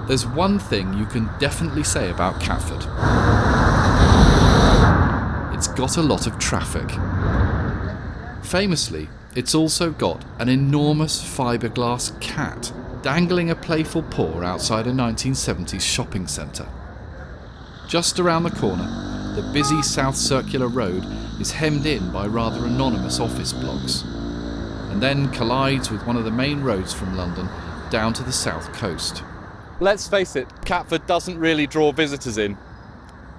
There's one thing you can definitely say about Catford. It's got a lot of traffic. Famously, it's also got an enormous fiberglass cat dangling a playful paw outside a 1970s shopping centre. Just around the corner, the busy South Circular Road is hemmed in by rather anonymous office blocks, and then collides with one of the main roads from London down to the south coast. Let's face it, Catford doesn't really draw visitors in.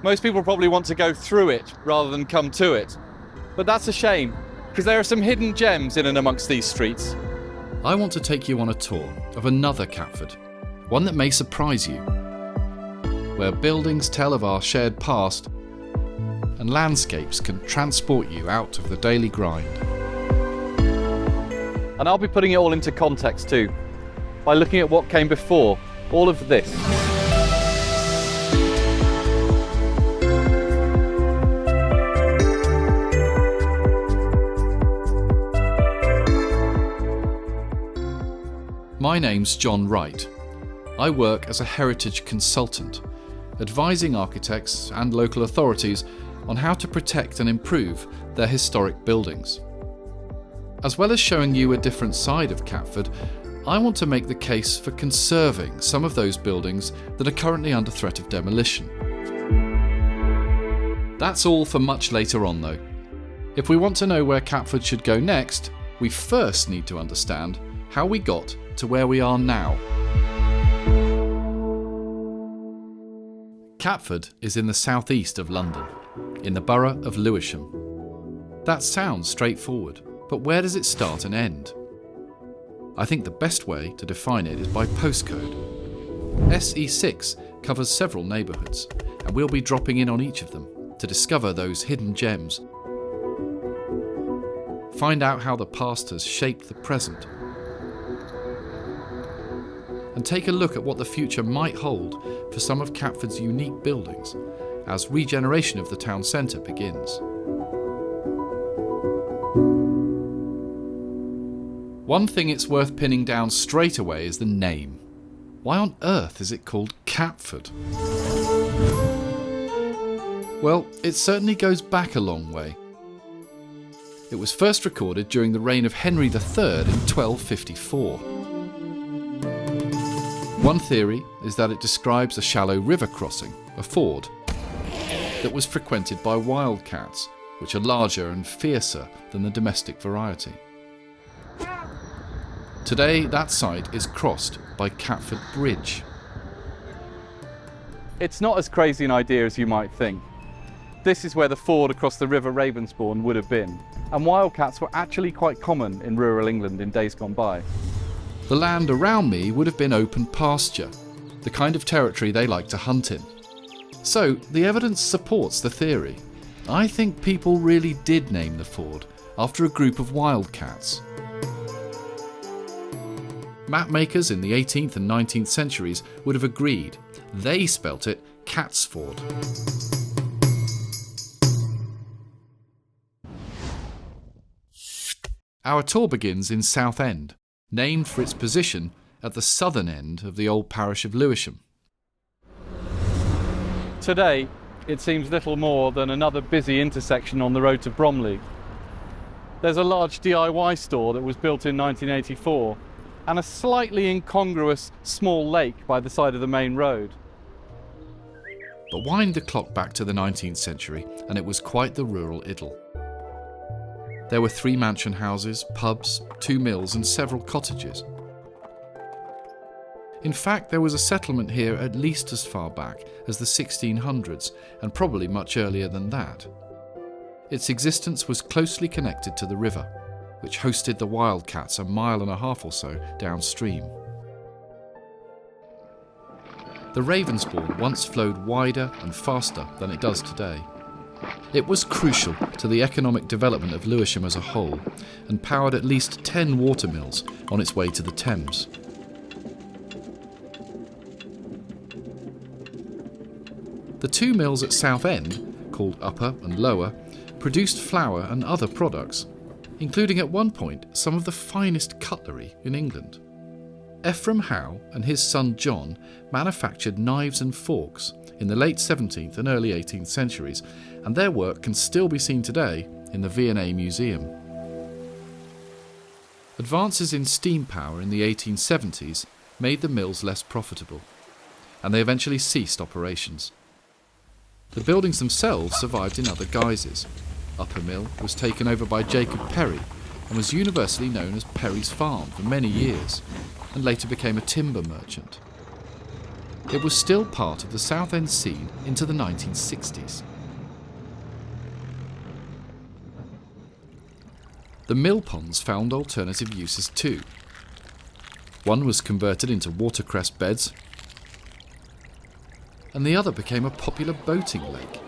Most people probably want to go through it rather than come to it. But that's a shame, because there are some hidden gems in and amongst these streets. I want to take you on a tour of another Catford, one that may surprise you, where buildings tell of our shared past and landscapes can transport you out of the daily grind. And I'll be putting it all into context too, by looking at what came before all of this. My name's Jon Wright. I work as a heritage consultant, advising architects and local authorities on how to protect and improve their historic buildings. As well as showing you a different side of Catford, I want to make the case for conserving some of those buildings that are currently under threat of demolition. That's all for much later on though. If we want to know where Catford should go next, we first need to understand how we got to where we are now. Catford is in the southeast of London, in the borough of Lewisham. That sounds straightforward, but where does it start and end? I think the best way to define it is by postcode. SE6 covers several neighbourhoods, and we'll be dropping in on each of them to discover those hidden gems. Find out how the past has shaped the present, and take a look at what the future might hold for some of Catford's unique buildings as regeneration of the town centre begins. One thing it's worth pinning down straight away is the name. Why on earth is it called Catford? Well, it certainly goes back a long way. It was first recorded during the reign of Henry III in 1254. One theory is that it describes a shallow river crossing, a ford, that was frequented by wildcats, which are larger and fiercer than the domestic variety. Today, that site is crossed by Catford Bridge. It's not as crazy an idea as you might think. This is where the ford across the River Ravensbourne would have been, and wildcats were actually quite common in rural England in days gone by. The land around me would have been open pasture, the kind of territory they like to hunt in. So, the evidence supports the theory. I think people really did name the ford after a group of wildcats. Mapmakers in the 18th and 19th centuries would have agreed. They spelt it Catsford. Our tour begins in Southend, named for its position at the southern end of the old parish of Lewisham. Today, it seems little more than another busy intersection on the road to Bromley. There's a large DIY store that was built in 1984 and a slightly incongruous small lake by the side of the main road. But wind the clock back to the 19th century and it was quite the rural idyll. There were 3 mansion houses, pubs, 2 mills and several cottages. In fact, there was a settlement here at least as far back as the 1600s and probably much earlier than that. Its existence was closely connected to the river, which hosted the wildcats a mile and a half or so downstream. The Ravensbourne once flowed wider and faster than it does today. It was crucial to the economic development of Lewisham as a whole and powered at least 10 watermills on its way to the Thames. The 2 mills at Southend, called Upper and Lower, produced flour and other products, including at one point some of the finest cutlery in England. Ephraim Howe and his son John manufactured knives and forks in the late 17th and early 18th centuries, and their work can still be seen today in the V&A Museum. Advances in steam power in the 1870s made the mills less profitable, and they eventually ceased operations. The buildings themselves survived in other guises. Upper Mill was taken over by Jacob Perry and was universally known as Perry's Farm for many years, and later became a timber merchant. It was still part of the Southend scene into the 1960s. The mill ponds found alternative uses too. One was converted into watercress beds, and the other became a popular boating lake.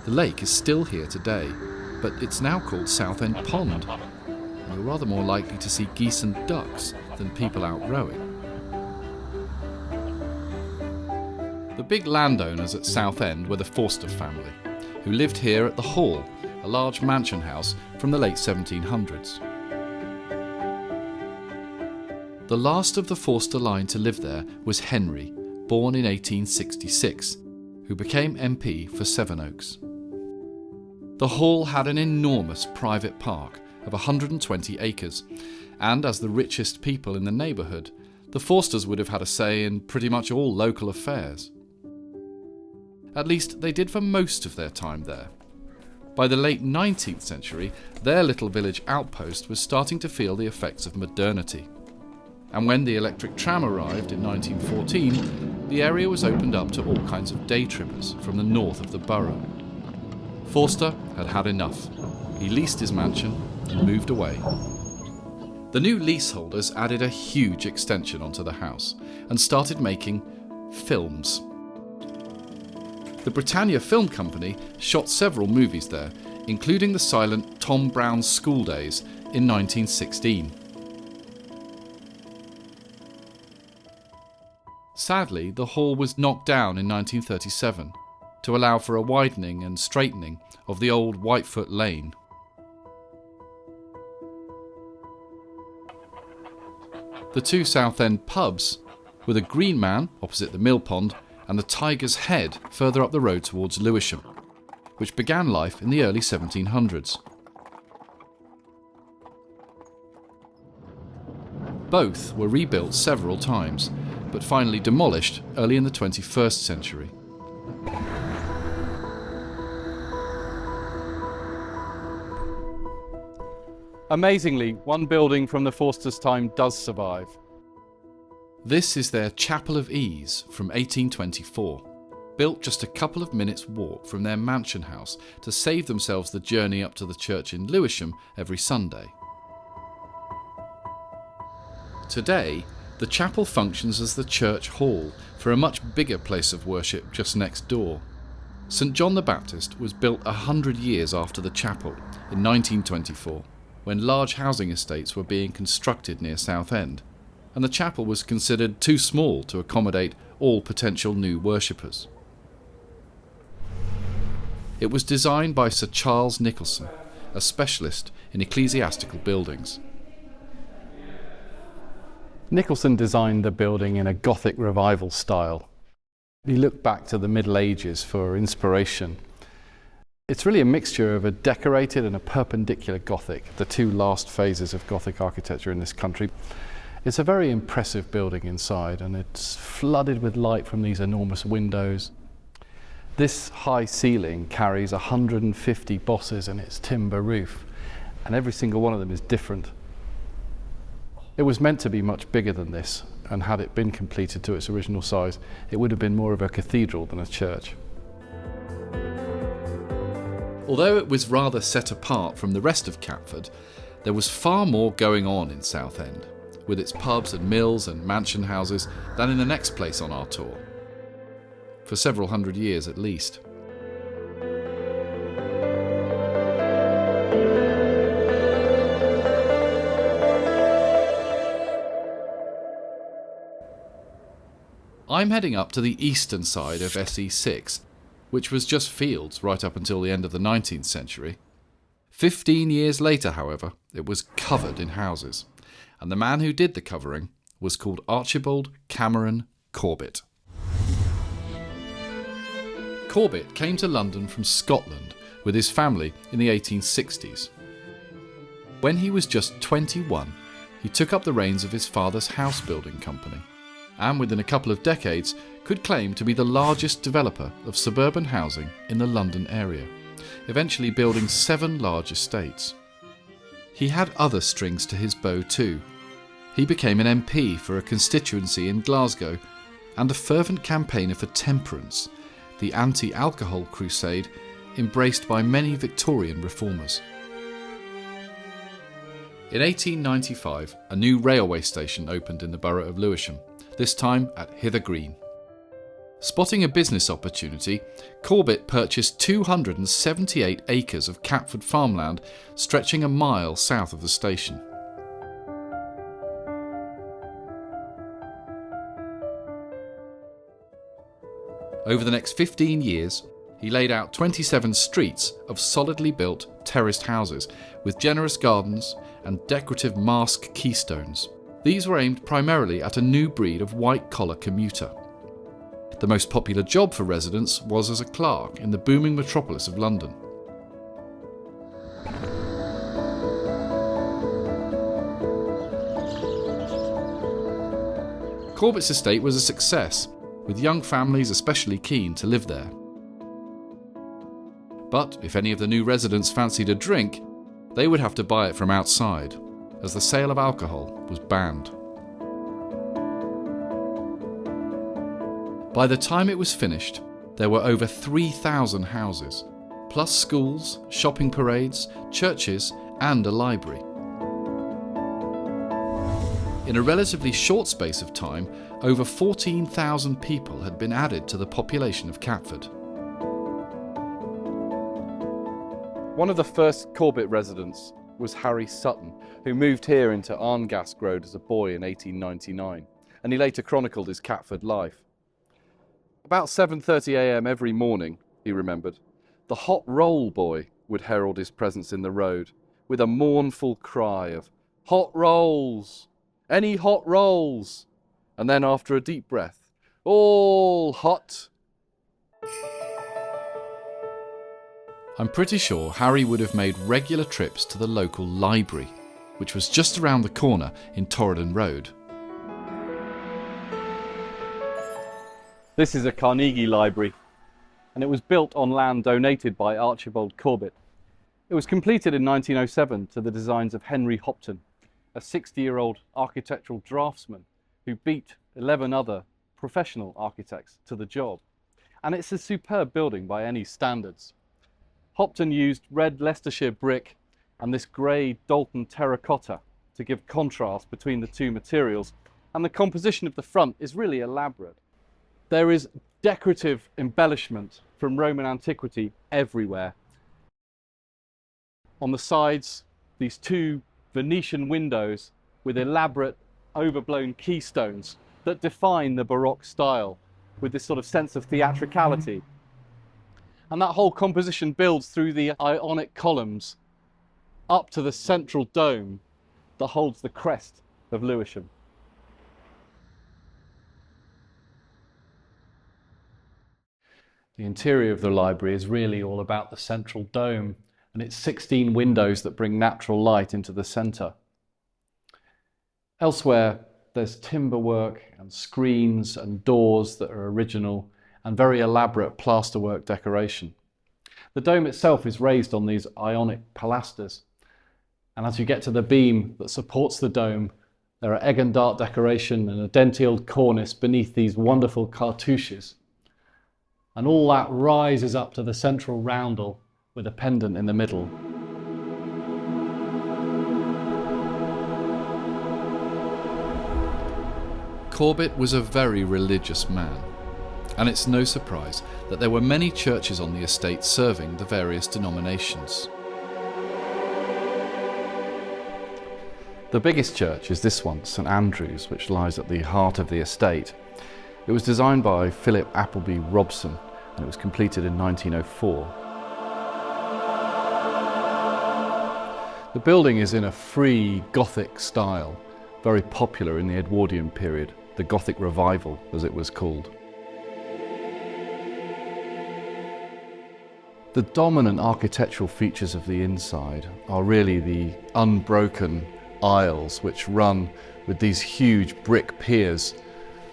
The lake is still here today, but it's now called Southend Pond, and you're rather more likely to see geese and ducks than people out rowing. The big landowners at Southend were the Forster family, who lived here at the Hall, a large mansion house from the late 1700s. The last of the Forster line to live there was Henry, born in 1866, who became MP for Sevenoaks. The Hall had an enormous private park of 120 acres, and as the richest people in the neighbourhood, the Forsters would have had a say in pretty much all local affairs. At least they did for most of their time there. By the late 19th century, their little village outpost was starting to feel the effects of modernity. And when the electric tram arrived in 1914, the area was opened up to all kinds of day trippers from the north of the borough. Forster had had enough. He leased his mansion and moved away. The new leaseholders added a huge extension onto the house and started making films. The Britannia Film Company shot several movies there, including the silent Tom Brown's School Days in 1916. Sadly, the hall was knocked down in 1937 to allow for a widening and straightening of the old Whitefoot Lane. The two Southend pubs were the Green Man opposite the mill pond and the Tiger's Head further up the road towards Lewisham, which began life in the early 1700s. Both were rebuilt several times, but finally demolished early in the 21st century. Amazingly, one building from the Forsters' time does survive. This is their Chapel of Ease from 1824, built just a couple of minutes' walk from their mansion house to save themselves the journey up to the church in Lewisham every Sunday. Today, the chapel functions as the church hall for a much bigger place of worship just next door. St John the Baptist was built 100 years after the chapel, in 1924, when large housing estates were being constructed near Southend, and the chapel was considered too small to accommodate all potential new worshippers. It was designed by Sir Charles Nicholson, a specialist in ecclesiastical buildings. Nicholson designed the building in a Gothic revival style. He looked back to the Middle Ages for inspiration. It's really a mixture of a decorated and a perpendicular Gothic, the two last phases of Gothic architecture in this country. It's a very impressive building inside, and it's flooded with light from these enormous windows. This high ceiling carries 150 bosses in its timber roof, and every single one of them is different. It was meant to be much bigger than this, and had it been completed to its original size, it would have been more of a cathedral than a church. Although it was rather set apart from the rest of Catford, there was far more going on in Southend, with its pubs and mills and mansion houses, than in the next place on our tour. For several hundred years at least. I'm heading up to the eastern side of SE6, which was just fields right up until the end of the 19th century. 15 years later, however, it was covered in houses, and the man who did the covering was called Archibald Cameron Corbett. Corbett came to London from Scotland with his family in the 1860s. When he was just 21, he took up the reins of his father's house building company, and within a couple of decades could claim to be the largest developer of suburban housing in the London area, eventually building 7 large estates. He had other strings to his bow too. He became an MP for a constituency in Glasgow and a fervent campaigner for temperance, the anti-alcohol crusade embraced by many Victorian reformers. In 1895, a new railway station opened in the borough of Lewisham, this time at Hither Green. Spotting a business opportunity, Corbett purchased 278 acres of Catford farmland stretching a mile south of the station. Over the next 15 years, he laid out 27 streets of solidly built terraced houses with generous gardens and decorative mask keystones. These were aimed primarily at a new breed of white-collar commuter. The most popular job for residents was as a clerk in the booming metropolis of London. Corbett's estate was a success, with young families especially keen to live there. But if any of the new residents fancied a drink, they would have to buy it from outside, as the sale of alcohol was banned. By the time it was finished, there were over 3,000 houses, plus schools, shopping parades, churches, and a library. In a relatively short space of time, over 14,000 people had been added to the population of Catford. One of the first Corbett residents was Harry Sutton, who moved here into Arngask Road as a boy in 1899, and he later chronicled his Catford life. About 7:30 a.m. every morning, he remembered, the hot roll boy would herald his presence in the road with a mournful cry of, "Hot rolls! Any hot rolls?" And then after a deep breath, "All hot!" I'm pretty sure Harry would have made regular trips to the local library, which was just around the corner in Torridon Road. This is a Carnegie library, and it was built on land donated by Archibald Corbett. It was completed in 1907 to the designs of Henry Hopton, a 60-year-old architectural draftsman who beat 11 other professional architects to the job. And it's a superb building by any standards. Hopton used red Leicestershire brick and this grey Dalton terracotta to give contrast between the two materials, and the composition of the front is really elaborate. There is decorative embellishment from Roman antiquity everywhere. On the sides, these 2 Venetian windows with elaborate overblown keystones that define the Baroque style with this sort of sense of theatricality. And that whole composition builds through the Ionic columns up to the central dome that holds the crest of Lewisham. The interior of the library is really all about the central dome and its 16 windows that bring natural light into the centre. Elsewhere, there's timber work and screens and doors that are original and very elaborate plasterwork decoration. The dome itself is raised on these Ionic pilasters, and as you get to the beam that supports the dome, there are egg and dart decoration and a dentilled cornice beneath these wonderful cartouches. And all that rises up to the central roundel with a pendant in the middle. Corbett was a very religious man, and it's no surprise that there were many churches on the estate serving the various denominations. The biggest church is this one, St Andrew's, which lies at the heart of the estate. It was designed by Philip Appleby Robson, and it was completed in 1904. The building is in a free Gothic style, very popular in the Edwardian period, the Gothic Revival as it was called. The dominant architectural features of the inside are really the unbroken aisles which run with these huge brick piers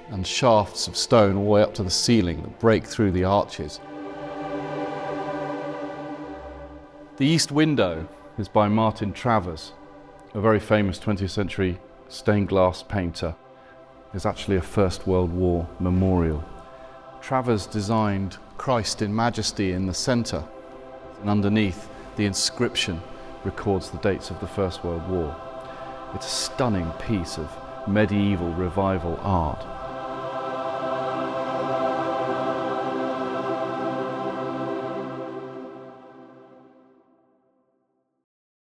and shafts of stone all the way up to the ceiling that break through the arches. The east window is by Martin Travers, a very famous 20th century stained glass painter. It's actually a First World War memorial. Travers designed Christ in Majesty in the centre, and underneath the inscription records the dates of the First World War. It's a stunning piece of medieval revival art.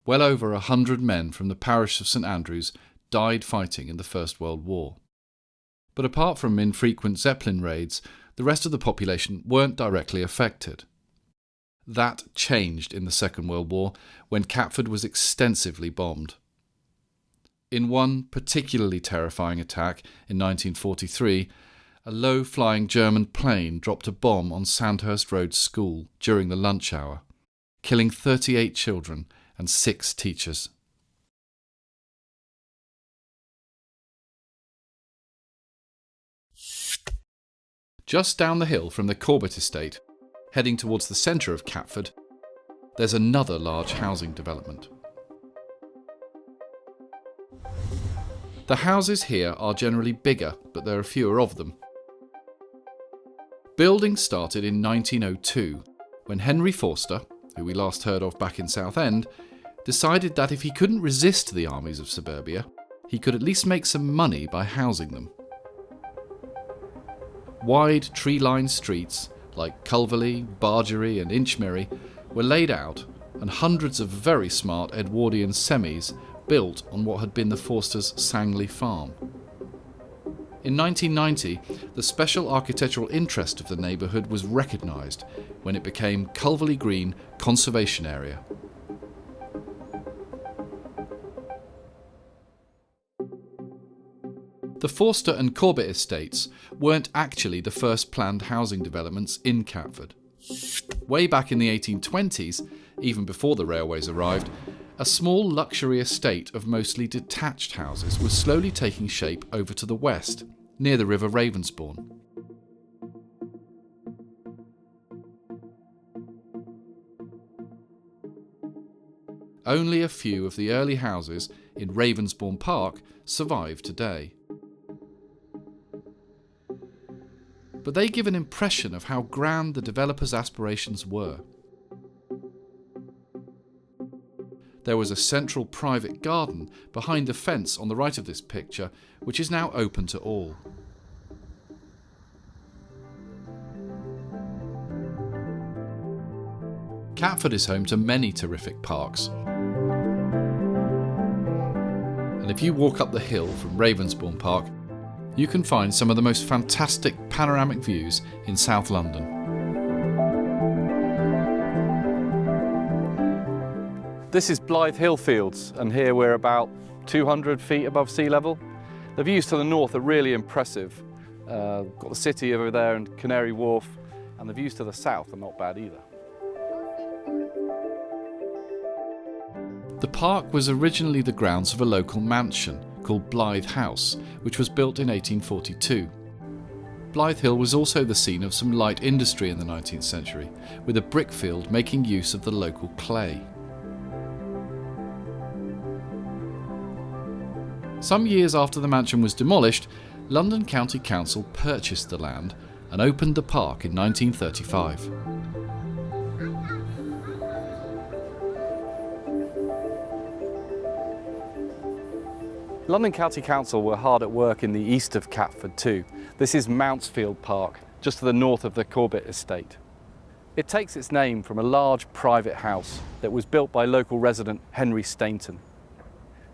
Well over 100 men from the parish of St Andrews died fighting in the First World War. But apart from infrequent Zeppelin raids, the rest of the population weren't directly affected. That changed in the Second World War when Catford was extensively bombed. In one particularly terrifying attack in 1943, a low-flying German plane dropped a bomb on Sandhurst Road School during the lunch hour, killing 38 children and 6 teachers. Just down the hill from the Corbett estate, heading towards the centre of Catford, there's another large housing development. The houses here are generally bigger, but there are fewer of them. Building started in 1902, when Henry Forster, who we last heard of back in Southend, decided that if he couldn't resist the armies of suburbia, he could at least make some money by housing them. Wide tree-lined streets like Culverley, Bargery and Inchmere were laid out, and hundreds of very smart Edwardian semis built on what had been the Forsters' Sangley farm. In 1990, the special architectural interest of the neighbourhood was recognised when it became Culverley Green Conservation Area. The Forster and Corbett estates weren't actually the first planned housing developments in Catford. Way back in the 1820s, even before the railways arrived, a small luxury estate of mostly detached houses was slowly taking shape over to the west, near the River Ravensbourne. Only a few of the early houses in Ravensbourne Park survive today. But they give an impression of how grand the developers' aspirations were. There was a central private garden behind the fence on the right of this picture, which is now open to all. Catford is home to many terrific parks. And if you walk up the hill from Ravensbourne Park, you can find some of the most fantastic panoramic views in South London. This is Blythe Hill Fields, and here we're about 200 feet above sea level. The views to the north are really impressive. Got the city over there and Canary Wharf, and the views to the south are not bad either. The park was originally the grounds of a local mansion called Blythe House, which was built in 1842. Blythe Hill was also the scene of some light industry in the 19th century, with a brickfield making use of the local clay. Some years after the mansion was demolished, London County Council purchased the land and opened the park in 1935. London County Council were hard at work in the east of Catford too. This is Mountsfield Park, just to the north of the Corbett estate. It takes its name from a large private house that was built by local resident Henry Stainton.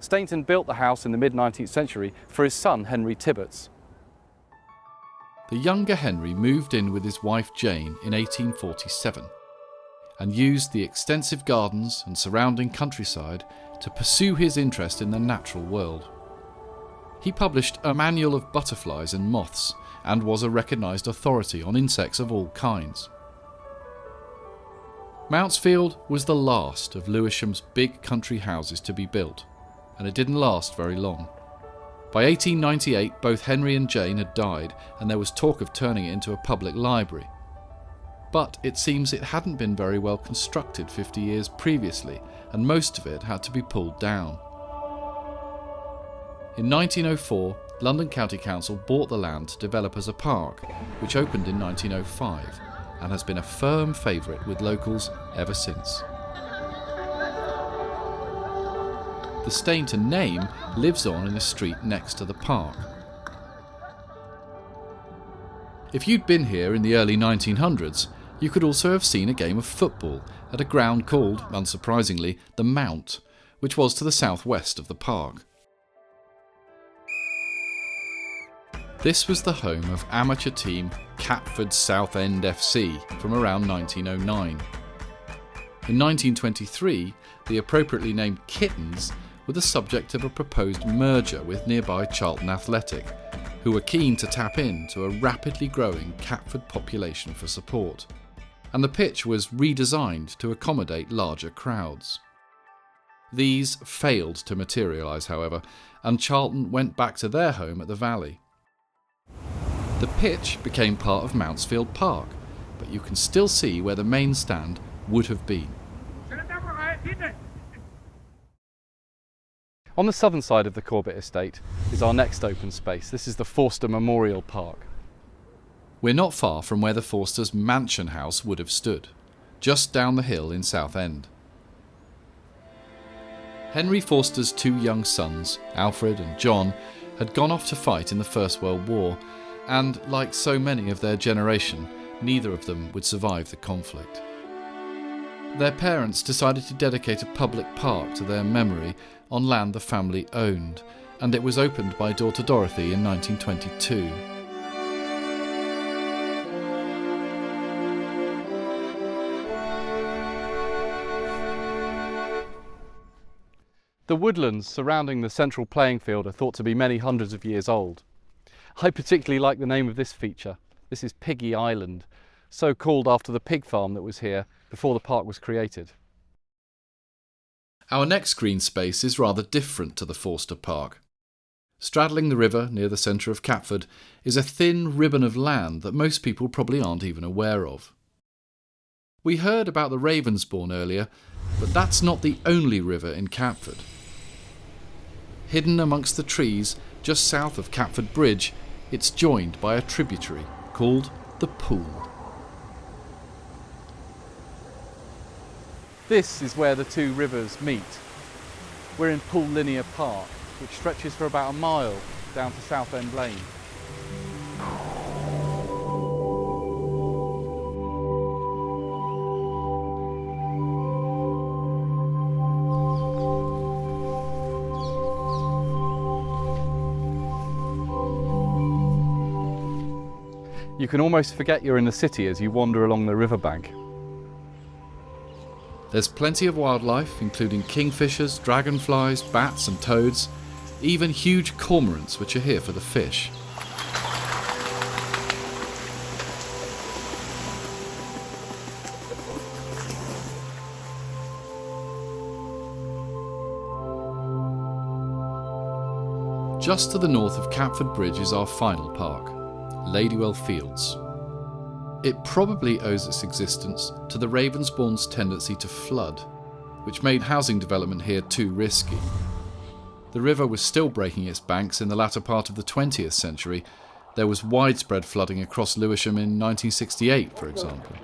Stainton built the house in the mid-19th century for his son Henry Tibbets. The younger Henry moved in with his wife Jane in 1847. and used the extensive gardens and surrounding countryside to pursue his interest in the natural world. He published a manual of butterflies and moths and was a recognised authority on insects of all kinds. Mountsfield was the last of Lewisham's big country houses to be built, and it didn't last very long. By 1898, both Henry and Jane had died, and there was talk of turning it into a public library. But it seems it hadn't been very well constructed 50 years previously, and most of it had to be pulled down. In 1904, London County Council bought the land to develop as a park, which opened in 1905, and has been a firm favourite with locals ever since. The Stainton name lives on in a street next to the park. If you'd been here in the early 1900s, you could also have seen a game of football at a ground called, unsurprisingly, the Mount, which was to the southwest of the park. This was the home of amateur team Catford Southend FC from around 1909. In 1923, the appropriately named Kittens were the subject of a proposed merger with nearby Charlton Athletic, who were keen to tap into a rapidly growing Catford population for support, and the pitch was redesigned to accommodate larger crowds. These failed to materialise, however, and Charlton went back to their home at the Valley. The pitch became part of Mountsfield Park, but you can still see where the main stand would have been. On the southern side of the Corbett estate is our next open space. This is the Forster Memorial Park. We're not far from where the Forsters' mansion house would have stood, just down the hill in Southend. Henry Forster's two young sons, Alfred and John, had gone off to fight in the First World War, and, like so many of their generation, neither of them would survive the conflict. Their parents decided to dedicate a public park to their memory on land the family owned, and it was opened by daughter Dorothy in 1922. The woodlands surrounding the central playing field are thought to be many hundreds of years old. I particularly like the name of this feature. This is Piggy Island, so called after the pig farm that was here before the park was created. Our next green space is rather different to the Forster Park. Straddling the river near the centre of Catford is a thin ribbon of land that most people probably aren't even aware of. We heard about the Ravensbourne earlier, but that's not the only river in Catford. Hidden amongst the trees just south of Catford Bridge, it's joined by a tributary called the Pool. This is where the two rivers meet. We're in Pool Linear Park, which stretches for about a mile down to Southend Lane. You can almost forget you're in the city as you wander along the riverbank. There's plenty of wildlife, including kingfishers, dragonflies, bats and toads, even huge cormorants which are here for the fish. Just to the north of Catford Bridge is our final park, Ladywell Fields. It probably owes its existence to the Ravensbourne's tendency to flood, which made housing development here too risky. The river was still breaking its banks in the latter part of the 20th century. There was widespread flooding across Lewisham in 1968, for example.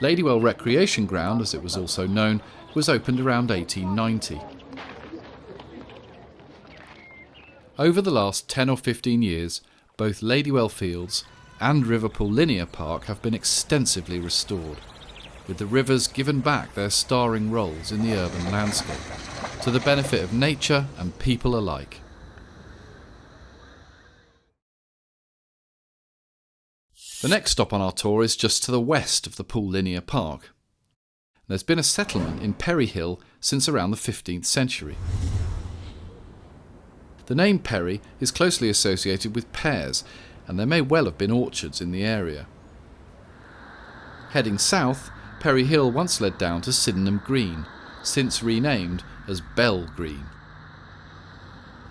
Ladywell Recreation Ground, as it was also known, was opened around 1890. Over the last 10 or 15 years, both Ladywell Fields and Pool Linear Park have been extensively restored, with the rivers given back their starring roles in the urban landscape, to the benefit of nature and people alike. The next stop on our tour is just to the west of the Pool Linear Park. There's been a settlement in Perry Hill since around the 15th century. The name Perry is closely associated with pears, and there may well have been orchards in the area. Heading south, Perry Hill once led down to Sydenham Green, since renamed as Bell Green.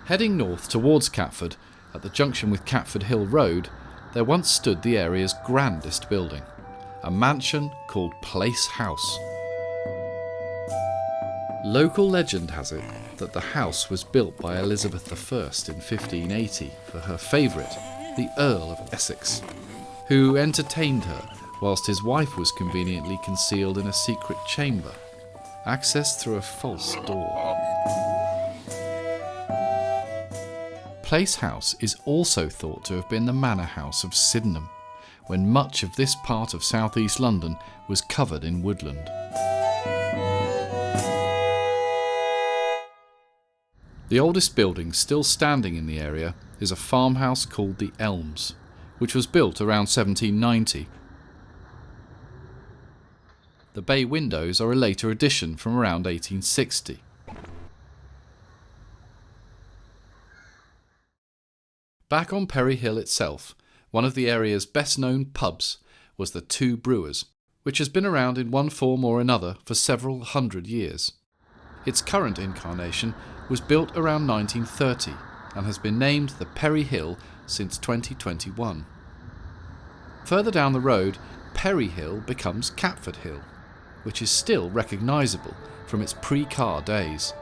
Heading north towards Catford, at the junction with Catford Hill Road, there once stood the area's grandest building, a mansion called Place House. Local legend has it that the house was built by Elizabeth I in 1580 for her favourite, the Earl of Essex, who entertained her whilst his wife was conveniently concealed in a secret chamber, accessed through a false door. Place House is also thought to have been the manor house of Sydenham, when much of this part of southeast London was covered in woodland. The oldest building still standing in the area is a farmhouse called the Elms, which was built around 1790. The bay windows are a later addition from around 1860. Back on Perry Hill itself, one of the area's best-known pubs was the Two Brewers, which has been around in one form or another for several hundred years. Its current incarnation was built around 1930 and has been named the Perry Hill since 2021. Further down the road, Perry Hill becomes Catford Hill, which is still recognisable from its pre-car days.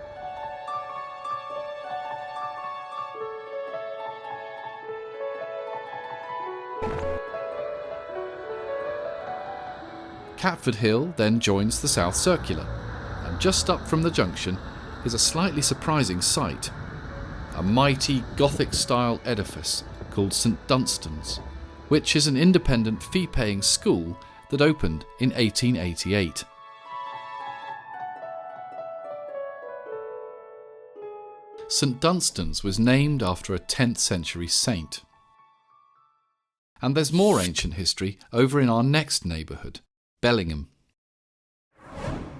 Catford Hill then joins the South Circular, and just up from the junction is a slightly surprising sight, a mighty Gothic-style edifice called St Dunstan's, which is an independent fee-paying school that opened in 1888. St Dunstan's was named after a 10th century saint. And there's more ancient history over in our next neighbourhood, Bellingham.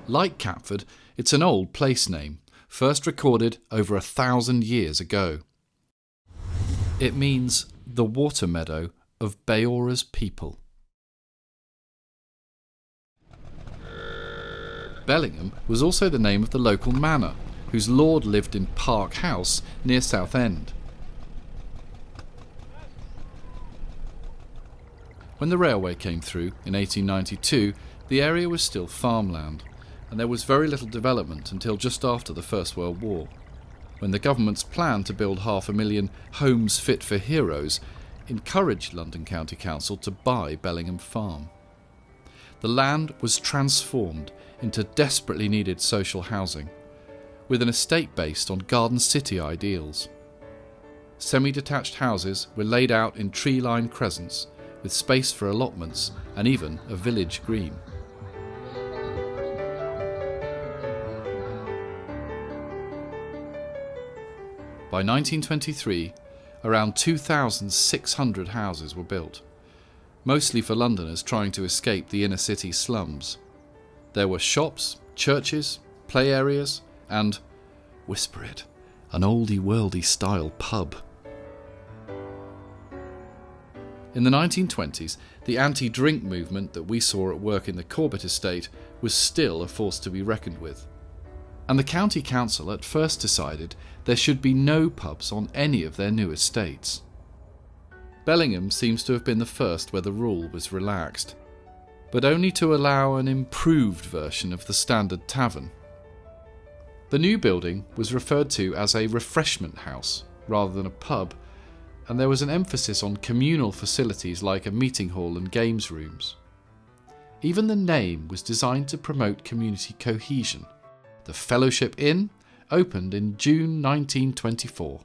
Like Catford, it's an old place name, first recorded over 1,000 years ago. It means the water meadow of Beora's people. Bellingham was also the name of the local manor, whose lord lived in Park House near Southend. When the railway came through in 1892, the area was still farmland, and there was very little development until just after the First World War, when the government's plan to build 500,000 homes fit for heroes encouraged London County Council to buy Bellingham Farm. The land was transformed into desperately needed social housing, with an estate based on Garden City ideals. Semi-detached houses were laid out in tree-lined crescents, with space for allotments and even a village green. By 1923, around 2,600 houses were built, mostly for Londoners trying to escape the inner city slums. There were shops, churches, play areas, and, whisper it, an oldie-worldy style pub. In the 1920s, the anti-drink movement that we saw at work in the Corbett estate was still a force to be reckoned with. And the county council at first decided there should be no pubs on any of their new estates. Bellingham seems to have been the first where the rule was relaxed, but only to allow an improved version of the standard tavern. The new building was referred to as a refreshment house rather than a pub, and there was an emphasis on communal facilities like a meeting hall and games rooms. Even the name was designed to promote community cohesion. The Fellowship Inn opened in June 1924.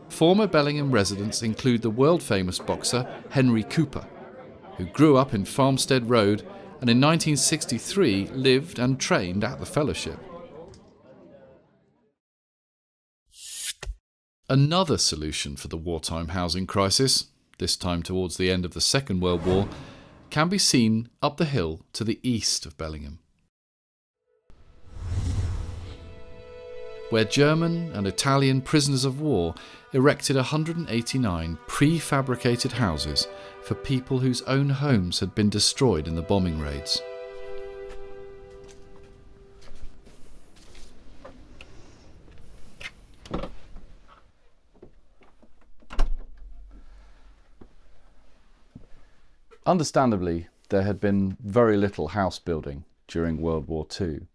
Former Bellingham residents include the world-famous boxer Henry Cooper, who grew up in Farmstead Road and in 1963 lived and trained at the Fellowship. Another solution for the wartime housing crisis this time towards the end of the Second World War, can be seen up the hill to the east of Bellingham, where German and Italian prisoners of war erected 189 prefabricated houses for people whose own homes had been destroyed in the bombing raids. Understandably, there had been very little house building during World War II.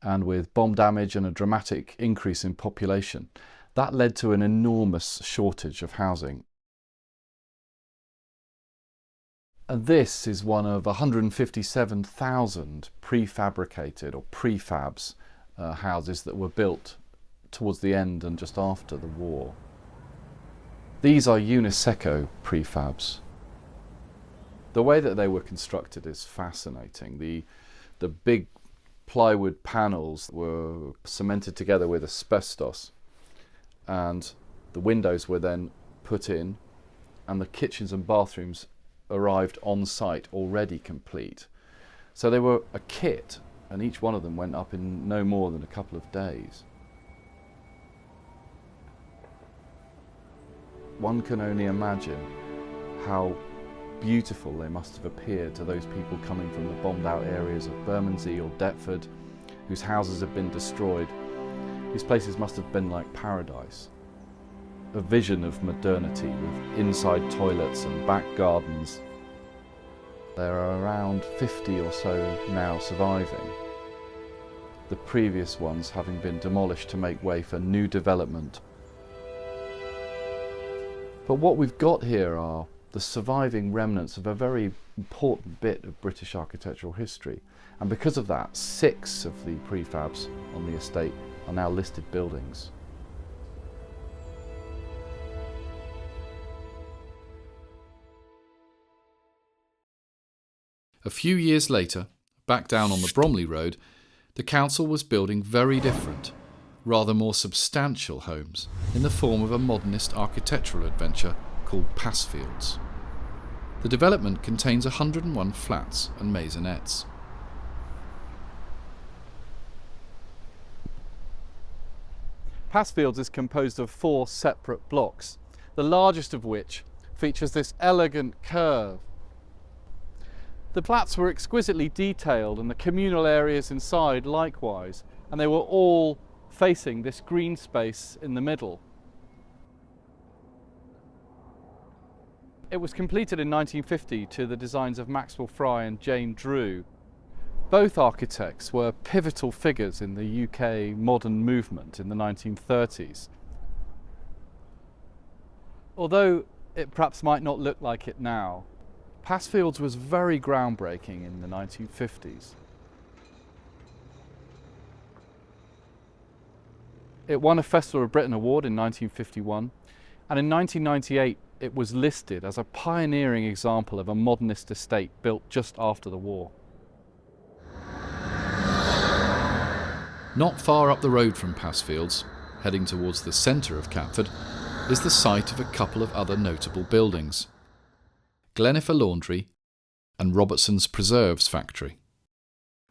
And with bomb damage and a dramatic increase in population, that led to an enormous shortage of housing. And this is one of 157,000 prefabricated or prefabs houses that were built towards the end and just after the war. These are uniseco prefabs. The way that they were constructed is fascinating. The big plywood panels were cemented together with asbestos, and the windows were then put in, and the kitchens and bathrooms arrived on site already complete. So they were a kit, and each one of them went up in no more than a couple of days. One can only imagine how beautiful they must have appeared to those people coming from the bombed out areas of Bermondsey or Deptford, whose houses had been destroyed. These places must have been like paradise. A vision of modernity with inside toilets and back gardens. There are around 50 or so now surviving, the previous ones having been demolished to make way for new development. But what we've got here are the surviving remnants of a very important bit of British architectural history. And because of that, 6 of the prefabs on the estate are now listed buildings. A few years later, back down on the Bromley Road, the council was building very different, rather more substantial homes in the form of a modernist architectural adventure called Passfields. The development contains 101 flats and maisonettes. Passfields is composed of 4 separate blocks, the largest of which features this elegant curve. The flats were exquisitely detailed and the communal areas inside likewise, and they were all facing this green space in the middle. It was completed in 1950 to the designs of Maxwell Fry and Jane Drew. Both architects were pivotal figures in the UK modern movement in the 1930s. Although it perhaps might not look like it now, Passfields was very groundbreaking in the 1950s. It won a Festival of Britain Award in 1951, and in 1998 it was listed as a pioneering example of a modernist estate built just after the war. Not far up the road from Passfields, heading towards the centre of Catford, is the site of a couple of other notable buildings: Glenifer Laundry and Robertson's Preserves Factory.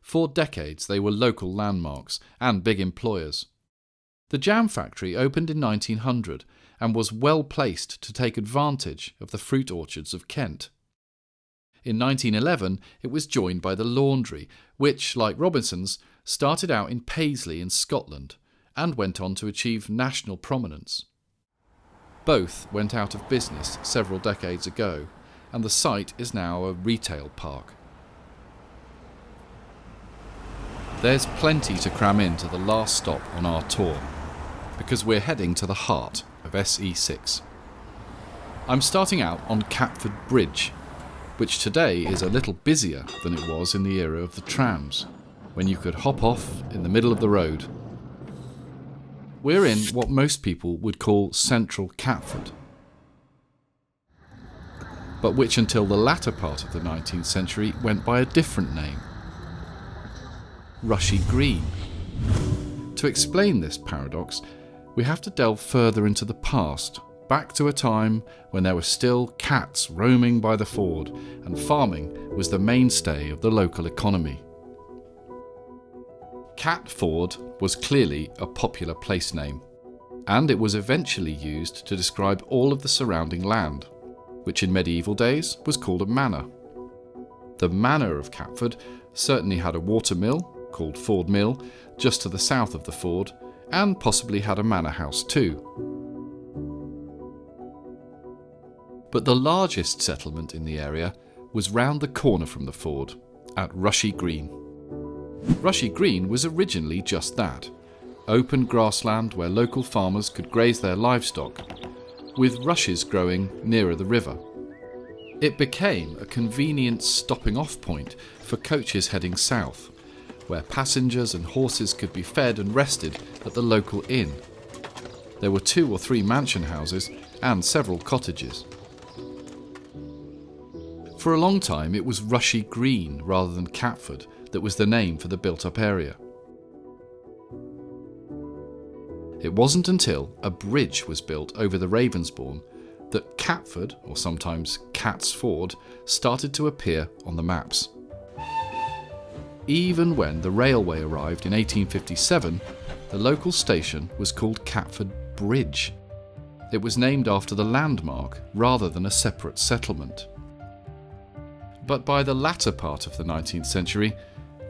For decades they were local landmarks and big employers. The jam factory opened in 1900 and was well placed to take advantage of the fruit orchards of Kent. In 1911 it was joined by the laundry, which, like Robinson's, started out in Paisley in Scotland and went on to achieve national prominence. Both went out of business several decades ago, and the site is now a retail park. There's plenty to cram into the last stop on our tour, because we're heading to the heart of SE6. I'm starting out on Catford Bridge, which today is a little busier than it was in the era of the trams, when you could hop off in the middle of the road. We're in what most people would call central Catford, but which until the latter part of the 19th century went by a different name: Rushy Green. To explain this paradox, we have to delve further into the past, back to a time when there were still cats roaming by the ford and farming was the mainstay of the local economy. Catford was clearly a popular place name, and it was eventually used to describe all of the surrounding land, which in medieval days was called a manor. The manor of Catford certainly had a water mill, called Ford Mill, just to the south of the ford, and possibly had a manor house too. But the largest settlement in the area was round the corner from the ford, at Rushy Green. Rushy Green was originally just that, open grassland where local farmers could graze their livestock, with rushes growing nearer the river. It became a convenient stopping-off point for coaches heading south, where passengers and horses could be fed and rested at the local inn. There were 2 or 3 mansion houses and several cottages. For a long time it was Rushy Green rather than Catford that was the name for the built-up area. It wasn't until a bridge was built over the Ravensbourne that Catford, or sometimes Cat's Ford, started to appear on the maps. Even when the railway arrived in 1857, the local station was called Catford Bridge. It was named after the landmark rather than a separate settlement. But by the latter part of the 19th century,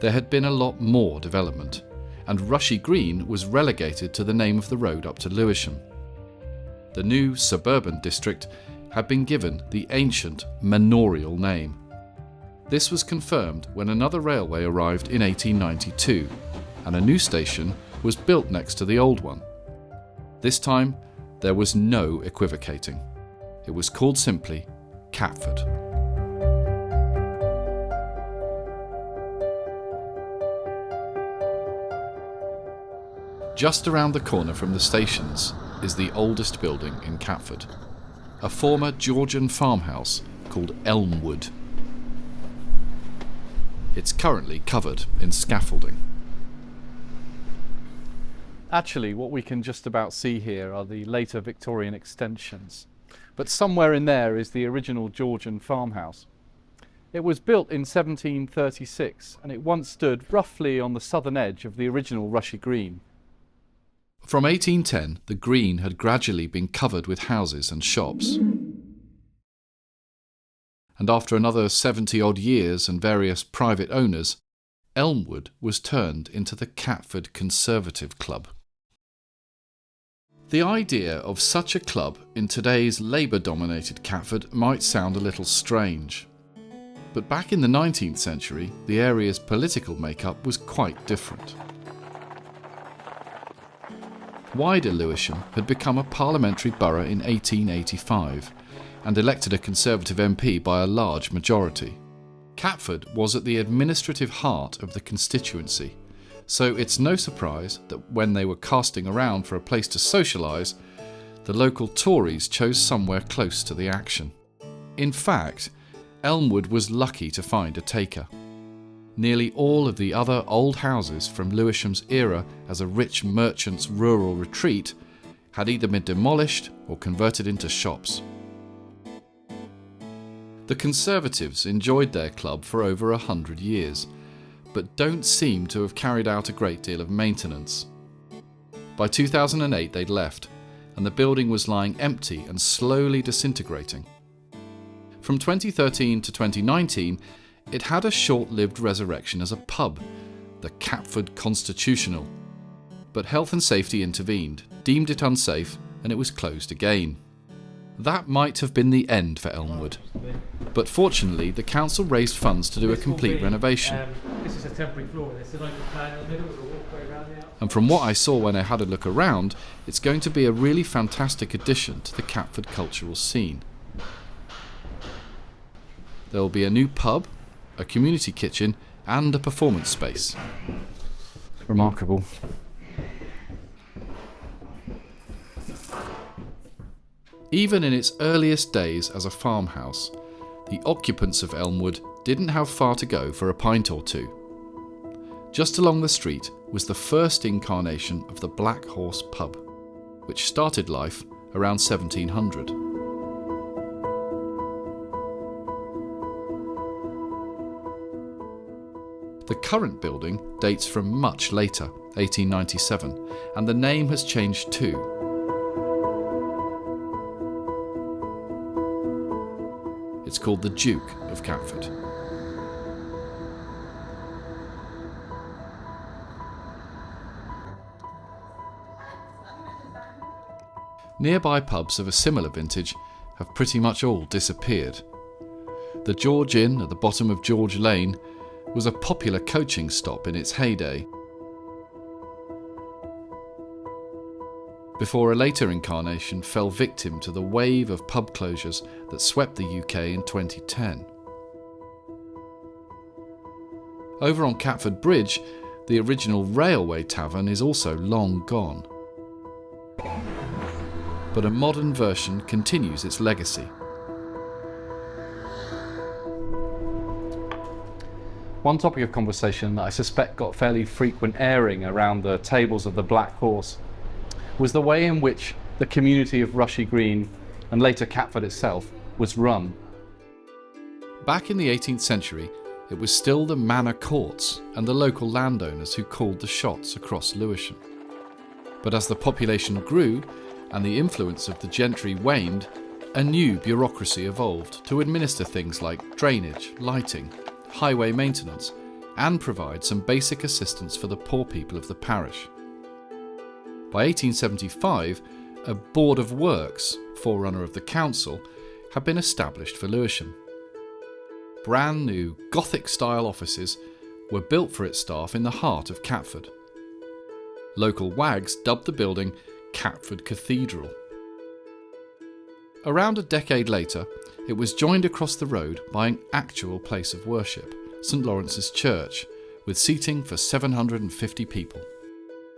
there had been a lot more development, and Rushy Green was relegated to the name of the road up to Lewisham. The new suburban district had been given the ancient manorial name. This was confirmed when another railway arrived in 1892, and a new station was built next to the old one. This time, there was no equivocating. It was called simply Catford. Just around the corner from the stations is the oldest building in Catford, a former Georgian farmhouse called Elmwood. It's currently covered in scaffolding. Actually, what we can just about see here are the later Victorian extensions, but somewhere in there is the original Georgian farmhouse. It was built in 1736 and it once stood roughly on the southern edge of the original Rushy Green. From 1810, the green had gradually been covered with houses and shops. And after another 70-odd years and various private owners, Elmwood was turned into the Catford Conservative Club. The idea of such a club in today's Labour-dominated Catford might sound a little strange. But back in the 19th century, the area's political makeup was quite different. Wider Lewisham had become a parliamentary borough in 1885 and elected a Conservative MP by a large majority. Catford was at the administrative heart of the constituency, so it's no surprise that when they were casting around for a place to socialise, the local Tories chose somewhere close to the action. In fact, Elmwood was lucky to find a taker. Nearly all of the other old houses from Lewisham's era as a rich merchant's rural retreat had either been demolished or converted into shops. The Conservatives enjoyed their club for over 100 years, but don't seem to have carried out a great deal of maintenance. By 2008 they'd left, and the building was lying empty and slowly disintegrating. From 2013 to 2019, it had a short-lived resurrection as a pub, the Catford Constitutional. But health and safety intervened, deemed it unsafe, and it was closed again. That might have been the end for Elmwood. But fortunately, the council raised funds to do a complete renovation. This is a temporary floor. There's an open plan in the middle with a walkway around the outside. And from what I saw when I had a look around, it's going to be a really fantastic addition to the Catford cultural scene. There will be a new pub, a community kitchen and a performance space. Remarkable. Even in its earliest days as a farmhouse, the occupants of Elmwood didn't have far to go for a pint or two. Just along the street was the first incarnation of the Black Horse pub, which started life around 1700. The current building dates from much later, 1897, and the name has changed too. It's called the Duke of Catford. Nearby pubs of a similar vintage have pretty much all disappeared. The George Inn at the bottom of George Lane was a popular coaching stop in its heyday, before a later incarnation fell victim to the wave of pub closures that swept the UK in 2010. Over on Catford Bridge, the original railway tavern is also long gone. But a modern version continues its legacy. One topic of conversation that I suspect got fairly frequent airing around the tables of the Black Horse was the way in which the community of Rushy Green, and later Catford itself, was run. Back in the 18th century, it was still the manor courts and the local landowners who called the shots across Lewisham. But as the population grew and the influence of the gentry waned, a new bureaucracy evolved to administer things like drainage, lighting, highway maintenance, and provide some basic assistance for the poor people of the parish. By 1875, a Board of Works, forerunner of the council, had been established for Lewisham. Brand new Gothic-style offices were built for its staff in the heart of Catford. Local wags dubbed the building Catford Cathedral. Around a decade later, it was joined across the road by an actual place of worship, St Lawrence's Church, with seating for 750 people.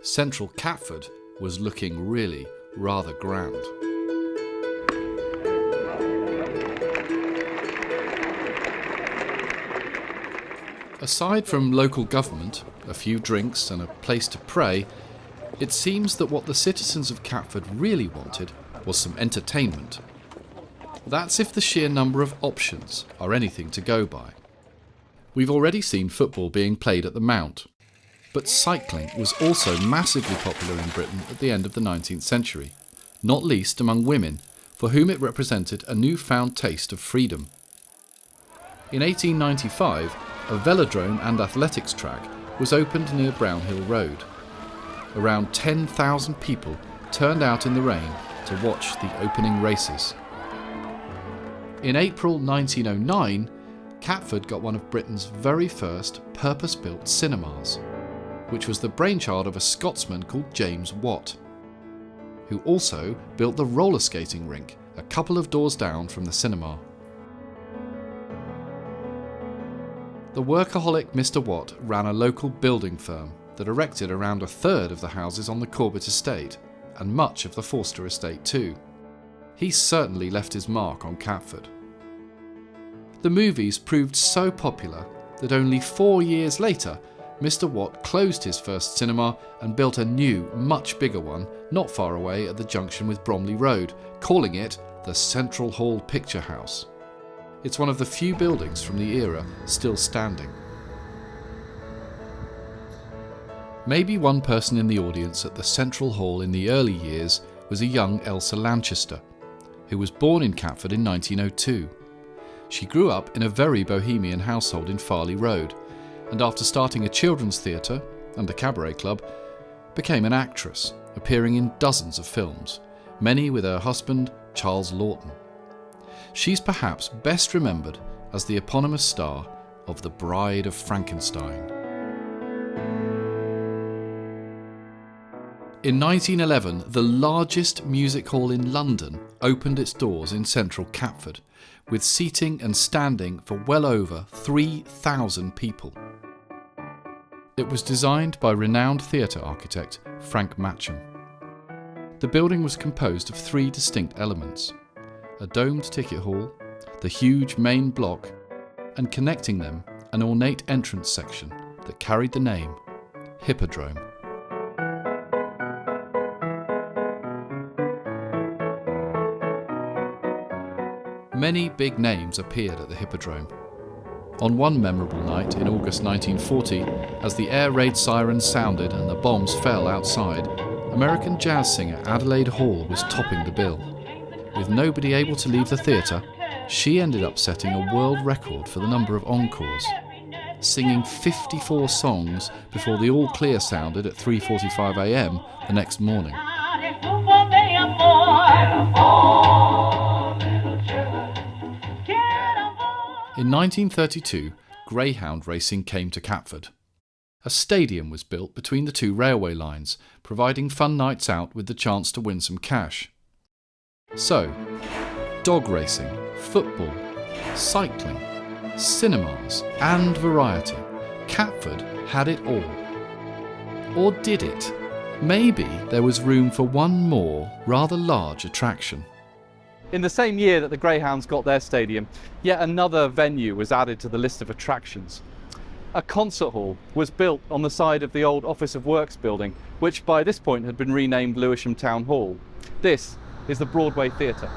Central Catford was looking really rather grand. Aside from local government, a few drinks and a place to pray, it seems that what the citizens of Catford really wanted was some entertainment. That's if the sheer number of options are anything to go by. We've already seen football being played at the Mount, but cycling was also massively popular in Britain at the end of the 19th century, not least among women, for whom it represented a newfound taste of freedom. In 1895, a velodrome and athletics track was opened near Brownhill Road. Around 10,000 people turned out in the rain to watch the opening races. In April 1909, Catford got one of Britain's very first purpose-built cinemas, which was the brainchild of a Scotsman called James Watt, who also built the roller skating rink a couple of doors down from the cinema. The workaholic Mr. Watt ran a local building firm that erected around a third of the houses on the Corbett estate, and much of the Forster estate too. He certainly left his mark on Catford. The movies proved so popular that only 4 years later, Mr. Watt closed his first cinema and built a new, much bigger one not far away at the junction with Bromley Road, calling it the Central Hall Picture House. It's one of the few buildings from the era still standing. Maybe one person in the audience at the Central Hall in the early years was a young Elsa Lanchester, who was born in Catford in 1902. She grew up in a very bohemian household in Farley Road, and after starting a children's theatre and a cabaret club, became an actress, appearing in dozens of films, many with her husband, Charles Laughton. She's perhaps best remembered as the eponymous star of The Bride of Frankenstein. In 1911, the largest music hall in London opened its doors in central Catford, with seating and standing for well over 3,000 people. It was designed by renowned theatre architect Frank Matcham. The building was composed of 3 distinct elements: a domed ticket hall, the huge main block, and connecting them, an ornate entrance section that carried the name Hippodrome. Many big names appeared at the Hippodrome. On one memorable night in August 1940, as the air raid sirens sounded and the bombs fell outside, American jazz singer Adelaide Hall was topping the bill. With nobody able to leave the theatre, she ended up setting a world record for the number of encores, singing 54 songs before the all clear sounded at 3:45 a.m. the next morning. In 1932, greyhound racing came to Catford. A stadium was built between the two railway lines, providing fun nights out with the chance to win some cash. So, dog racing, football, cycling, cinemas and variety. Catford had it all. Or did it? Maybe there was room for one more, rather large attraction. In the same year that the Greyhounds got their stadium, yet another venue was added to the list of attractions. A concert hall was built on the side of the old Office of Works building, which by this point had been renamed Lewisham Town Hall. This is the Broadway Theatre.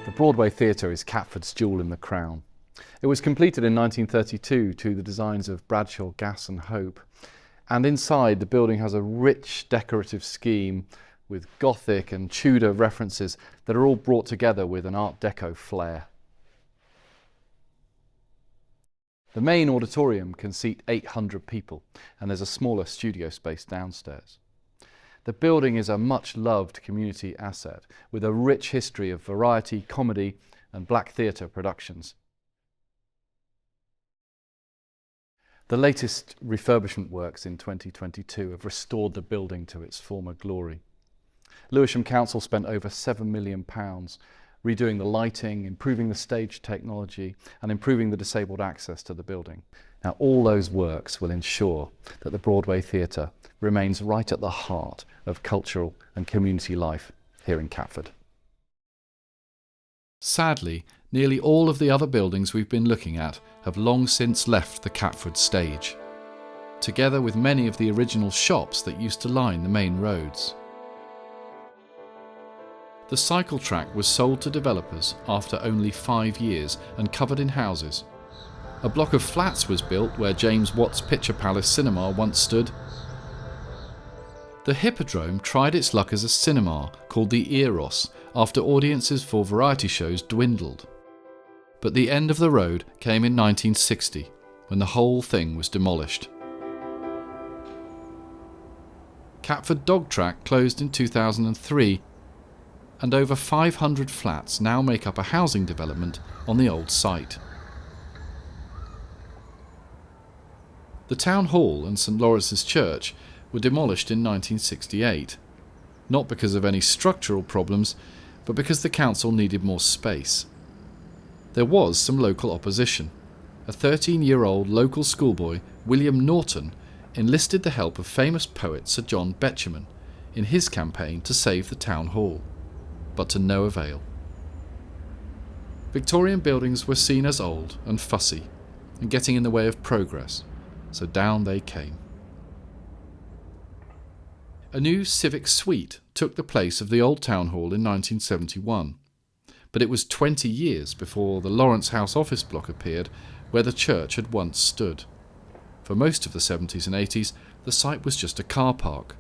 The Broadway Theatre is Catford's jewel in the crown. It was completed in 1932 to the designs of Bradshaw, Gass and Hope, and inside the building has a rich decorative scheme with Gothic and Tudor references that are all brought together with an Art Deco flair. The main auditorium can seat 800 people, and there's a smaller studio space downstairs. The building is a much-loved community asset with a rich history of variety, comedy and black theatre productions. The latest refurbishment works in 2022 have restored the building to its former glory. Lewisham Council spent over £7 million redoing the lighting, improving the stage technology and improving the disabled access to the building. Now all those works will ensure that the Broadway Theatre remains right at the heart of cultural and community life here in Catford. Sadly, nearly all of the other buildings we've been looking at have long since left the Catford stage, together with many of the original shops that used to line the main roads. The cycle track was sold to developers after only 5 years and covered in houses. A block of flats was built where James Watt's Picture Palace Cinema once stood. The Hippodrome tried its luck as a cinema called the Eros after audiences for variety shows dwindled. But the end of the road came in 1960 when the whole thing was demolished. Catford Dog Track closed in 2003 and over 500 flats now make up a housing development on the old site. The Town Hall and St Lawrence's Church were demolished in 1968, not because of any structural problems, but because the council needed more space. There was some local opposition. A 13-year-old local schoolboy, William Norton, enlisted the help of famous poet Sir John Betjeman in his campaign to save the Town Hall, but to no avail. Victorian buildings were seen as old and fussy and getting in the way of progress, so down they came. A new civic suite took the place of the old town hall in 1971, but it was 20 years before the Lawrence House office block appeared where the church had once stood. For most of the 70s and 80s, the site was just a car park.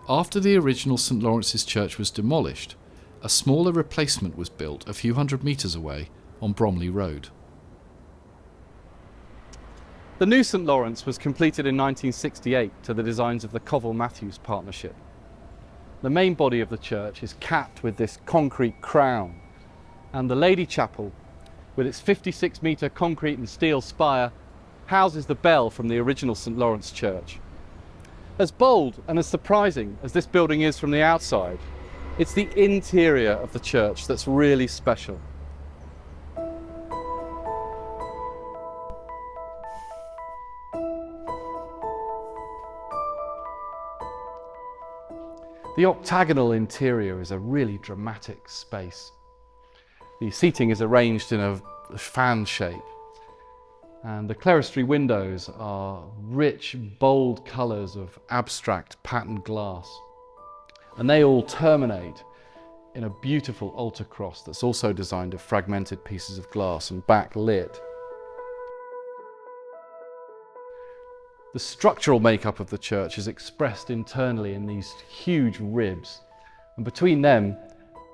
After the original St Lawrence's Church was demolished, a smaller replacement was built a few hundred metres away on Bromley Road. The new St Lawrence was completed in 1968 to the designs of the Covell-Matthews partnership. The main body of the church is capped with this concrete crown, and the Lady Chapel, with its 56-metre concrete and steel spire, houses the bell from the original St Lawrence Church. As bold and as surprising as this building is from the outside, it's the interior of the church that's really special. The octagonal interior is a really dramatic space. The seating is arranged in a fan shape, and the clerestory windows are rich, bold colours of abstract patterned glass. And they all terminate in a beautiful altar cross that's also designed of fragmented pieces of glass and backlit. The structural makeup of the church is expressed internally in these huge ribs, and between them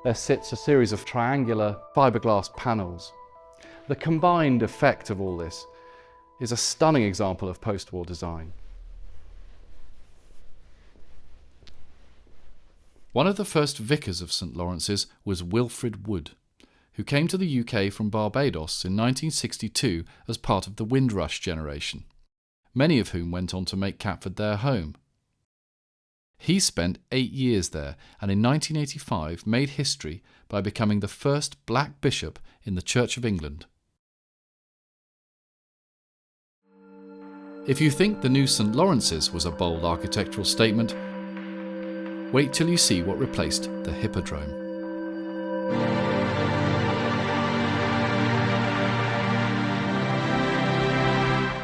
there sits a series of triangular fiberglass panels. The combined effect of all this is a stunning example of post-war design. One of the first vicars of St Lawrence's was Wilfrid Wood, who came to the UK from Barbados in 1962 as part of the Windrush generation, many of whom went on to make Catford their home. He spent 8 years there and in 1985 made history by becoming the first black bishop in the Church of England. If you think the new St Lawrence's was a bold architectural statement, wait till you see what replaced the Hippodrome.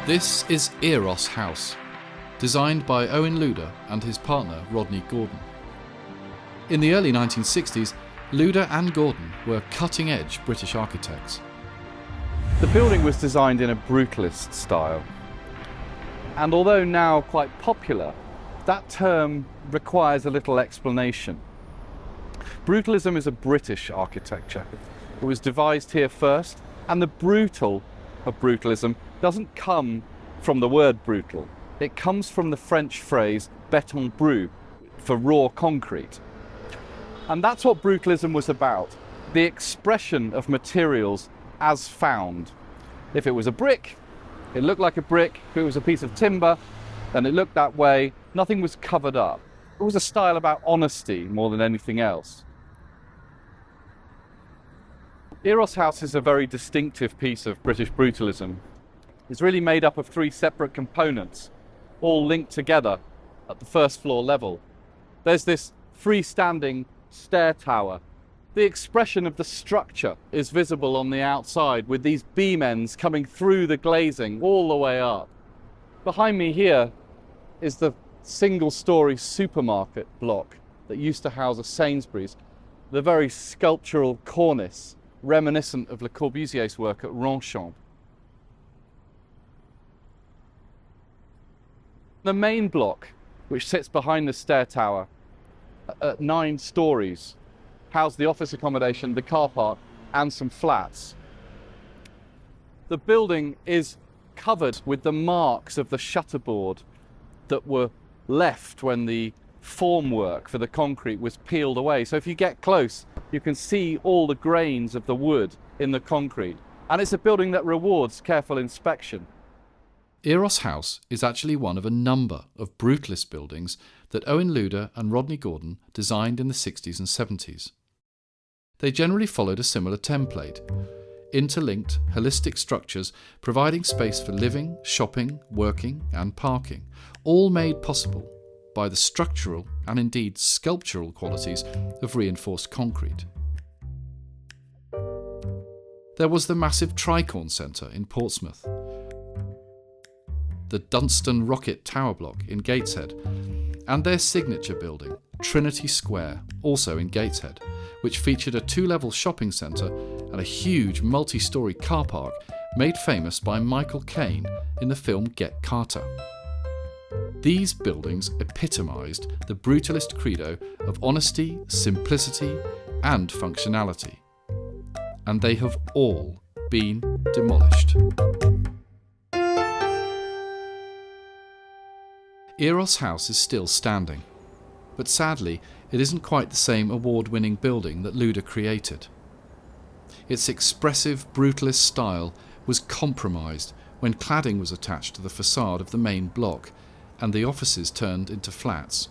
This is Eros House, designed by Owen Luder and his partner Rodney Gordon. In the early 1960s, Luder and Gordon were cutting-edge British architects. The building was designed in a brutalist style, and although now quite popular, that term requires a little explanation. Brutalism is a British architecture. It was devised here first, and the brutal of brutalism doesn't come from the word brutal. It comes from the French phrase béton brut, for raw concrete. And that's what brutalism was about, the expression of materials as found. If it was a brick, it looked like a brick. If it was a piece of timber, then it looked that way. Nothing was covered up. It was a style about honesty more than anything else. Eros House is a very distinctive piece of British brutalism. It's really made up of 3 separate components, all linked together at the first floor level. There's this freestanding stair tower. The expression of the structure is visible on the outside with these beam ends coming through the glazing all the way up. Behind me here is the single-storey supermarket block that used to house a Sainsbury's, the very sculptural cornice reminiscent of Le Corbusier's work at Ronchamp. The main block, which sits behind the stair tower at 9 stories, housed the office accommodation, the car park, and some flats. The building is covered with the marks of the shutterboard that were left when the formwork for the concrete was peeled away. So if you get close, you can see all the grains of the wood in the concrete. And it's a building that rewards careful inspection. Eros House is actually one of a number of brutalist buildings that Owen Luder and Rodney Gordon designed in the 60s and 70s. They generally followed a similar template: interlinked, holistic structures providing space for living, shopping, working and parking, all made possible by the structural and indeed sculptural qualities of reinforced concrete. There was the massive Tricorn Centre in Portsmouth, the Dunstan Rocket Tower Block in Gateshead, and their signature building, Trinity Square, also in Gateshead, which featured a 2-level shopping centre and a huge multi-storey car park made famous by Michael Caine in the film Get Carter. These buildings epitomised the brutalist credo of honesty, simplicity and functionality. And they have all been demolished. Eros House is still standing, but sadly it isn't quite the same award-winning building that Luder created. Its expressive brutalist style was compromised when cladding was attached to the facade of the main block and the offices turned into flats.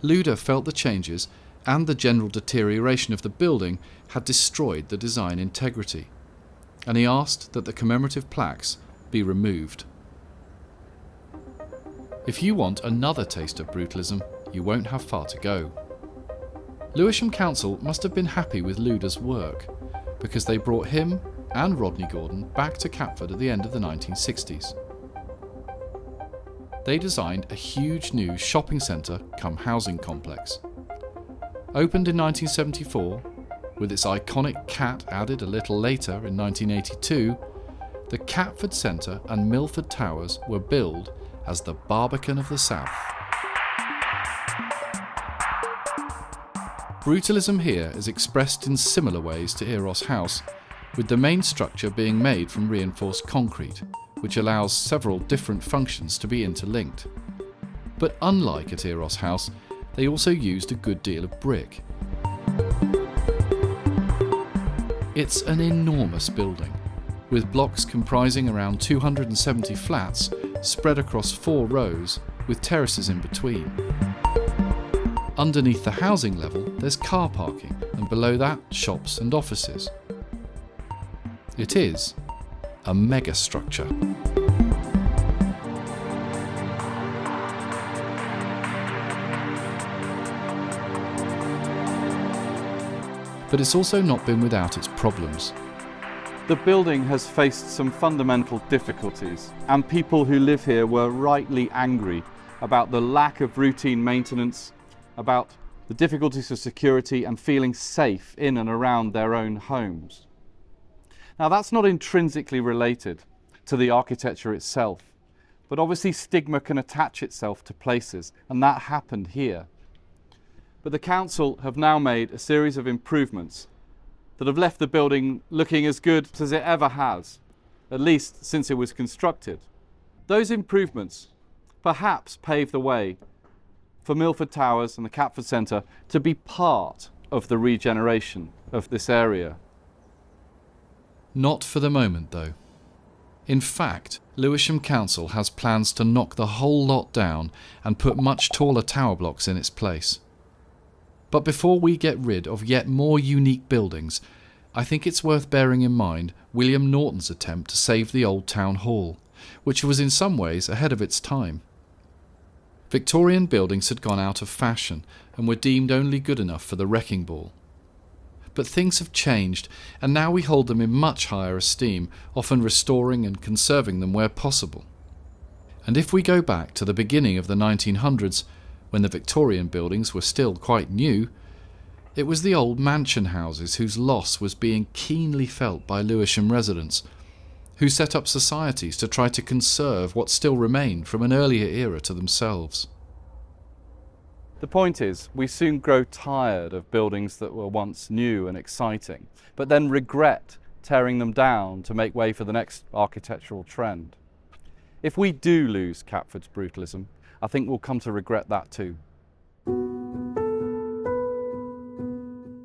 Luder felt the changes and the general deterioration of the building had destroyed the design integrity, and he asked that the commemorative plaques be removed. If you want another taste of brutalism, you won't have far to go. Lewisham Council must have been happy with Luder's work, because they brought him and Rodney Gordon back to Catford at the end of the 1960s. They designed a huge new shopping centre cum housing complex. Opened in 1974, with its iconic cat added a little later in 1982, the Catford Centre and Milford Towers were billed as the Barbican of the South. Brutalism here is expressed in similar ways to Eros House, with the main structure being made from reinforced concrete, which allows several different functions to be interlinked. But unlike at Eros House, they also used a good deal of brick. It's an enormous building, with blocks comprising around 270 flats spread across 4 rows with terraces in between. Underneath the housing level, there's car parking, and below that, shops and offices. It is a megastructure. But it's also not been without its problems. The building has faced some fundamental difficulties, and people who live here were rightly angry about the lack of routine maintenance, about the difficulties of security and feeling safe in and around their own homes. Now, that's not intrinsically related to the architecture itself, but obviously stigma can attach itself to places, and that happened here. But the council have now made a series of improvements that have left the building looking as good as it ever has, at least since it was constructed. Those improvements perhaps pave the way for Milford Towers and the Catford Centre to be part of the regeneration of this area. Not for the moment, though. In fact, Lewisham Council has plans to knock the whole lot down and put much taller tower blocks in its place. But before we get rid of yet more unique buildings, I think it's worth bearing in mind William Norton's attempt to save the old town hall, which was in some ways ahead of its time. Victorian buildings had gone out of fashion and were deemed only good enough for the wrecking ball. But things have changed, and now we hold them in much higher esteem, often restoring and conserving them where possible. And if we go back to the beginning of the 1900s, when the Victorian buildings were still quite new, it was the old mansion houses whose loss was being keenly felt by Lewisham residents, who set up societies to try to conserve what still remained from an earlier era to themselves. The point is, we soon grow tired of buildings that were once new and exciting, but then regret tearing them down to make way for the next architectural trend. If we do lose Catford's brutalism, I think we'll come to regret that too.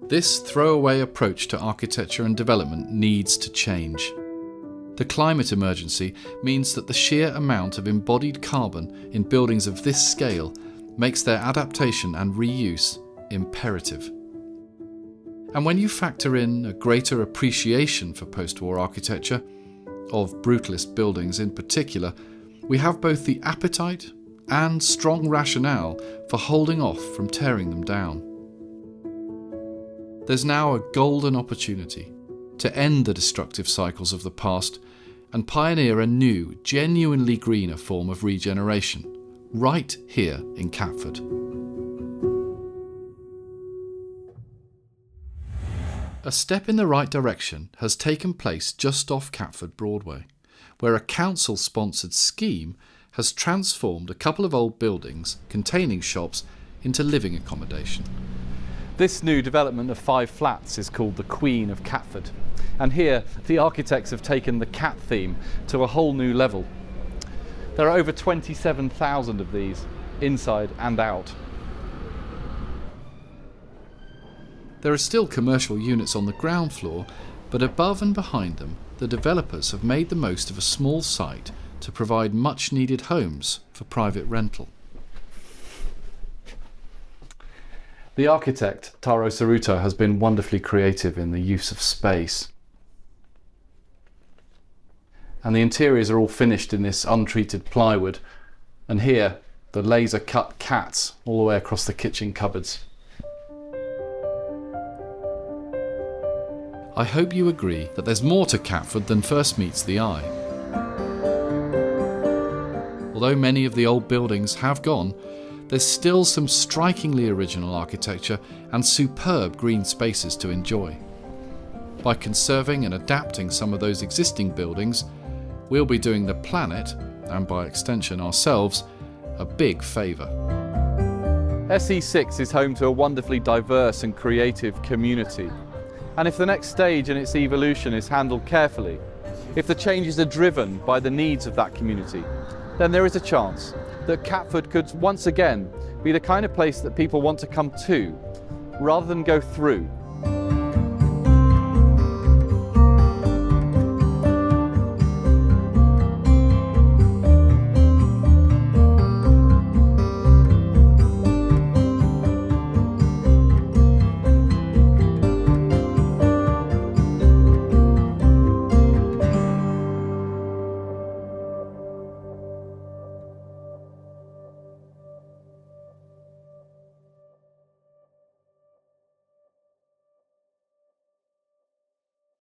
This throwaway approach to architecture and development needs to change. The climate emergency means that the sheer amount of embodied carbon in buildings of this scale makes their adaptation and reuse imperative. And when you factor in a greater appreciation for post-war architecture, of brutalist buildings in particular, we have both the appetite and strong rationale for holding off from tearing them down. There's now a golden opportunity to end the destructive cycles of the past and pioneer a new, genuinely greener form of regeneration, right here in Catford. A step in the right direction has taken place just off Catford Broadway, where a council-sponsored scheme has transformed a couple of old buildings containing shops into living accommodation. This new development of 5 flats is called the Queen of Catford, and here the architects have taken the cat theme to a whole new level. There are over 27,000 of these, inside and out. There are still commercial units on the ground floor, but above and behind them, the developers have made the most of a small site to provide much-needed homes for private rental. The architect, Taro Saruta, has been wonderfully creative in the use of space. And the interiors are all finished in this untreated plywood. And here, The laser cut cats all the way across the kitchen cupboards. I hope you agree that there's more to Catford than first meets the eye. Although many of the old buildings have gone, there's still some strikingly original architecture and superb green spaces to enjoy. By conserving and adapting some of those existing buildings, we'll be doing the planet, and by extension ourselves, a big favour. SE6 is home to a wonderfully diverse and creative community. And if the next stage in its evolution is handled carefully, if the changes are driven by the needs of that community, then there is a chance that Catford could once again be the kind of place that people want to come to, rather than go through.